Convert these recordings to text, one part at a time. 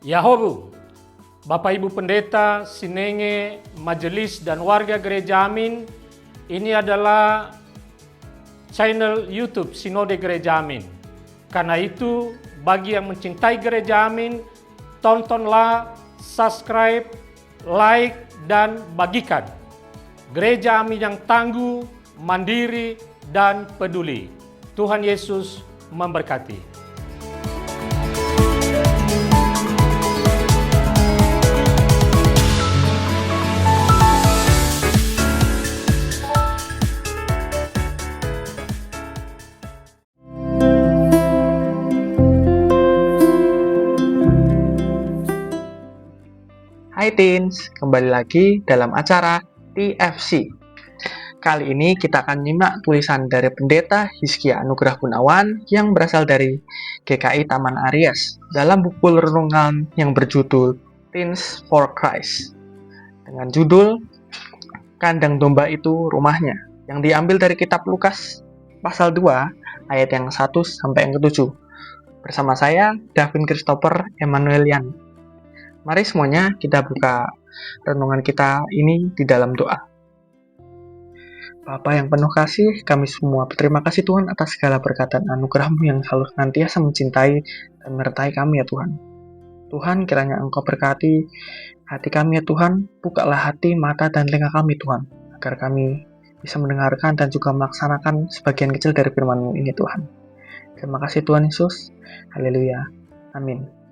Yahobu, Bapak Ibu Pendeta, Sinenge, Majelis dan warga Gereja Amin, ini adalah channel YouTube Sinode Gereja Amin. Karena itu, bagi yang mencintai Gereja Amin, tontonlah, subscribe, like, dan bagikan. Gereja Amin yang tangguh, mandiri, dan peduli. Tuhan Yesus memberkati. Hai Teens, kembali lagi dalam acara TFC. Kali ini kita akan nyimak tulisan dari Pendeta Hizkia Anugrah Gunawan yang berasal dari GKI Taman Aries dalam buku renungan yang berjudul Teens for Christ dengan judul Kandang Domba Itu Rumahnya yang diambil dari kitab Lukas pasal 2 ayat yang 1 sampai yang ke-7. Bersama saya, Davin Christopher Emanuelian. Mari semuanya kita buka renungan kita ini di dalam doa. Bapa yang penuh kasih, kami semua berterima kasih Tuhan atas segala berkat dan anugerah-Mu yang selalu senantiasa mencintai dan menyertai kami ya Tuhan. Tuhan, kiranya Engkau berkati hati kami ya Tuhan, bukalah hati, mata, dan telinga kami Tuhan, agar kami bisa mendengarkan dan juga melaksanakan sebagian kecil dari firman-Mu ini Tuhan. Terima kasih Tuhan Yesus, haleluya, amin.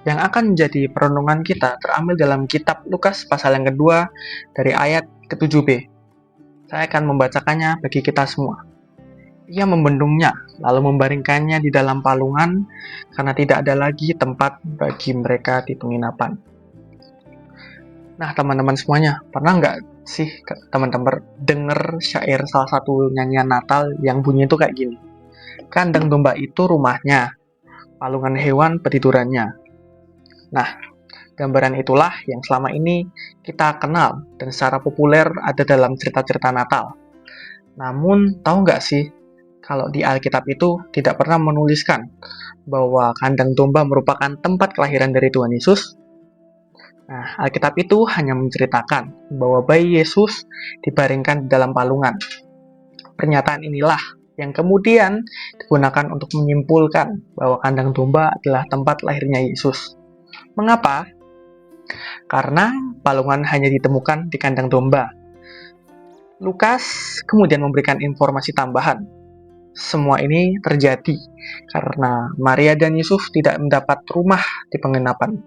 Yang akan menjadi perenungan kita terambil dalam kitab Lukas pasal yang kedua dari ayat ke-7b. Saya akan membacakannya bagi kita semua. Ia membendungnya, lalu membaringkannya di dalam palungan, karena tidak ada lagi tempat bagi mereka di penginapan. Nah, teman-teman semuanya, pernah nggak sih teman-teman dengar syair salah satu nyanyian Natal yang bunyi itu kayak gini? Kandang domba itu rumahnya, palungan hewan petidurannya. Nah, gambaran itulah yang selama ini kita kenal dan secara populer ada dalam cerita-cerita Natal. Namun, tahu nggak sih, kalau di Alkitab itu tidak pernah menuliskan bahwa kandang domba merupakan tempat kelahiran dari Tuhan Yesus? Nah, Alkitab itu hanya menceritakan bahwa bayi Yesus dibaringkan di dalam palungan. Pernyataan inilah yang kemudian digunakan untuk menyimpulkan bahwa kandang domba adalah tempat lahirnya Yesus. Mengapa? Karena palungan hanya ditemukan di kandang domba. Lukas kemudian memberikan informasi tambahan. Semua ini terjadi karena Maria dan Yusuf tidak mendapat rumah di penginapan.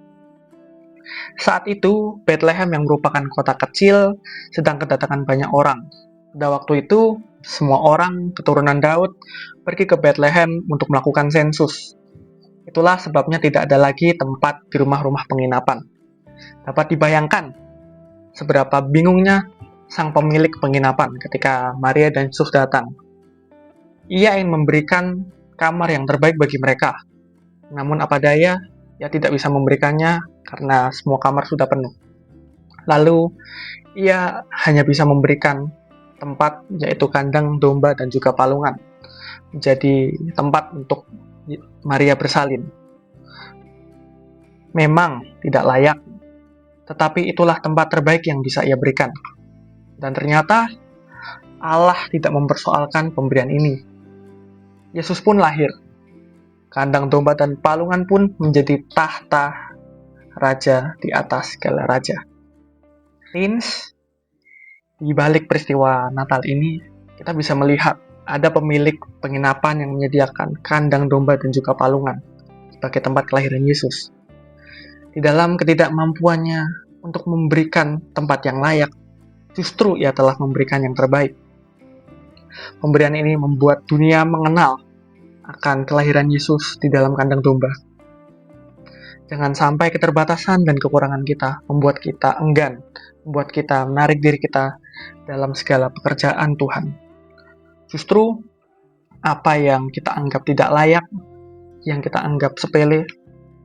Saat itu, Bethlehem yang merupakan kota kecil sedang kedatangan banyak orang. Pada waktu itu, semua orang keturunan Daud pergi ke Bethlehem untuk melakukan sensus. Itulah sebabnya tidak ada lagi tempat di rumah-rumah penginapan. Dapat dibayangkan seberapa bingungnya sang pemilik penginapan ketika Maria dan Yusuf datang. Ia ingin memberikan kamar yang terbaik bagi mereka. Namun apa daya, ia tidak bisa memberikannya karena semua kamar sudah penuh. Lalu, ia hanya bisa memberikan tempat yaitu kandang domba dan juga palungan. Menjadi tempat untuk Maria bersalin. Memang tidak layak, tetapi itulah tempat terbaik yang bisa ia berikan. Dan ternyata Allah tidak mempersoalkan pemberian ini. Yesus pun lahir. Kandang domba dan palungan pun menjadi tahta raja di atas segala raja. Teens, di balik peristiwa Natal ini, kita bisa melihat ada pemilik penginapan yang menyediakan kandang domba dan juga palungan sebagai tempat kelahiran Yesus. Di dalam ketidakmampuannya untuk memberikan tempat yang layak, justru ia telah memberikan yang terbaik. Pemberian ini membuat dunia mengenal akan kelahiran Yesus di dalam kandang domba. Jangan sampai keterbatasan dan kekurangan kita membuat kita enggan, membuat kita menarik diri kita dalam segala pekerjaan Tuhan. Justru apa yang kita anggap tidak layak, yang kita anggap sepele,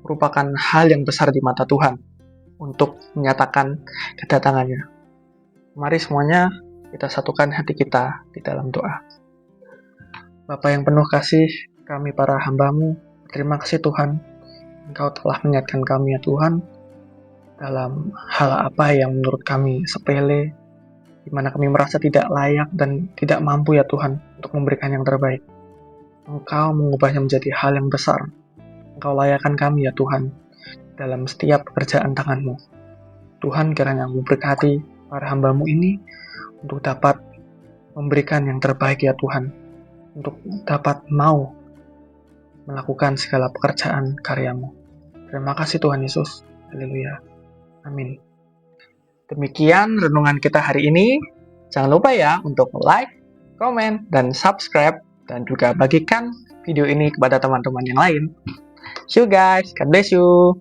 merupakan hal yang besar di mata Tuhan untuk menyatakan kedatangannya. Mari semuanya kita satukan hati kita di dalam doa. Bapa yang penuh kasih, kami para hamba-Mu, terima kasih Tuhan. Engkau telah mengingatkan kami ya Tuhan, dalam hal apa yang menurut kami sepele, di mana kami merasa tidak layak dan tidak mampu ya Tuhan untuk memberikan yang terbaik. Engkau mengubahnya menjadi hal yang besar. Engkau layakkan kami ya Tuhan dalam setiap pekerjaan tangan-Mu. Tuhan, kiranya memberkati para hamba-Mu ini untuk dapat memberikan yang terbaik ya Tuhan, untuk dapat mau melakukan segala pekerjaan karya-Mu. Terima kasih Tuhan Yesus. Haleluya. Amin. Demikian renungan kita hari ini. Jangan lupa ya untuk like, komen, dan subscribe, dan juga bagikan video ini kepada teman-teman yang lain. See you guys. God bless you.